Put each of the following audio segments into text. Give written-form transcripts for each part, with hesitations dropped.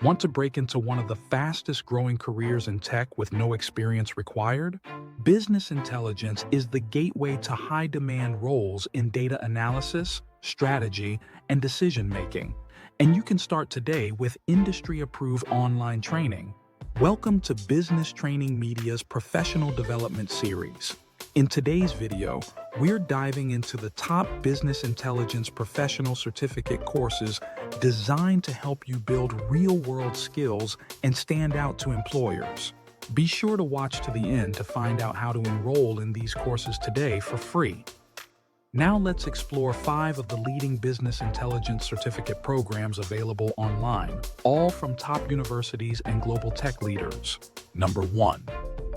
Want to break into one of the fastest growing careers in tech with no experience required? Business intelligence is the gateway to high demand roles in data analysis, strategy, and decision making. And you can start today with industry approved online training. Welcome to Business Training Media's Professional Development Series. In today's video, we're diving into the top business intelligence professional certificate courses designed to help you build real-world skills and stand out to employers. Be sure to watch to the end to find out how to enroll in these courses today for free. Now let's explore 5 of the leading business intelligence certificate programs available online, all from top universities and global tech leaders. Number 1.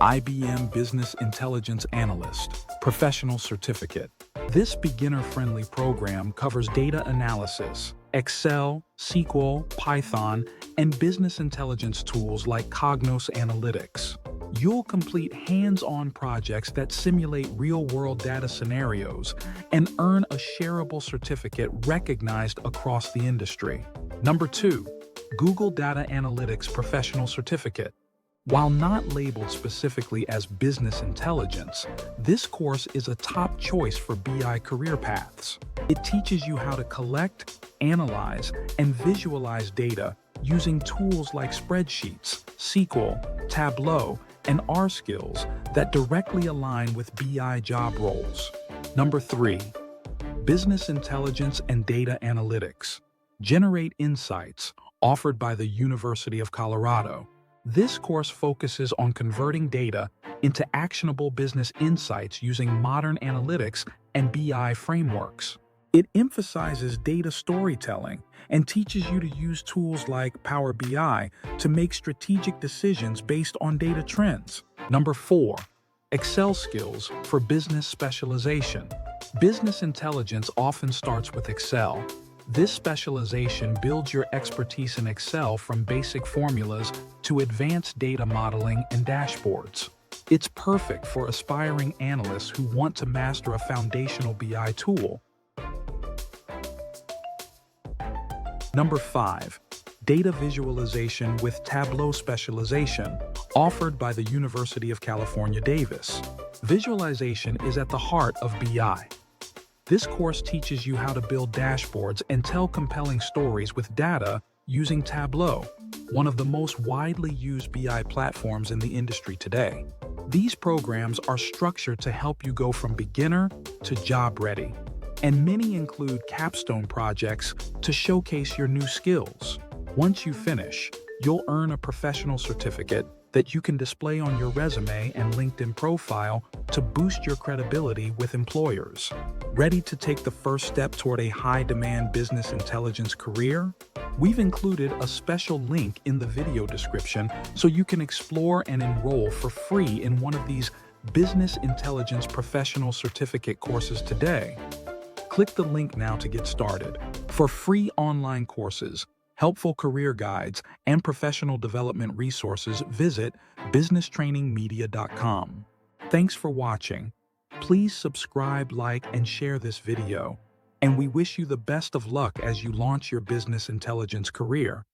IBM Business Intelligence Analyst Professional Certificate. This beginner-friendly program covers data analysis, Excel, SQL, Python, and business intelligence tools like Cognos Analytics. You'll complete hands-on projects that simulate real-world data scenarios and earn a shareable certificate recognized across the industry. Number 2. Google Data Analytics Professional Certificate. While not labeled specifically as business intelligence, this course is a top choice for BI career paths. It teaches you how to collect, analyze, and visualize data using tools like spreadsheets, SQL, Tableau, and R skills that directly align with BI job roles. Number 3. Business Intelligence and Data Analytics. Generate Insights, offered by the University of Colorado. This course focuses on converting data into actionable business insights using modern analytics and BI frameworks. It emphasizes data storytelling and teaches you to use tools like Power BI to make strategic decisions based on data trends. Number 4. Excel skills for business specialization. Business intelligence often starts with Excel. This specialization builds your expertise in Excel from basic formulas to advanced data modeling and dashboards. It's perfect for aspiring analysts who want to master a foundational BI tool. Number 5. Data Visualization with Tableau Specialization, offered by the University of California, Davis. Visualization is at the heart of BI. This course teaches you how to build dashboards and tell compelling stories with data using Tableau, one of the most widely used BI platforms in the industry today. These programs are structured to help you go from beginner to job ready, and many include capstone projects to showcase your new skills. Once you finish, you'll earn a professional certificate that you can display on your resume and LinkedIn profile to boost your credibility with employers. Ready to take the first step toward a high-demand business intelligence career? We've included a special link in the video description so you can explore and enroll for free in one of these business intelligence professional certificate courses today. Click the link now to get started. For free online courses, helpful career guides, and professional development resources, visit businesstrainingmedia.com. Thanks for watching. Please subscribe, like, and share this video. And we wish you the best of luck as you launch your business intelligence career.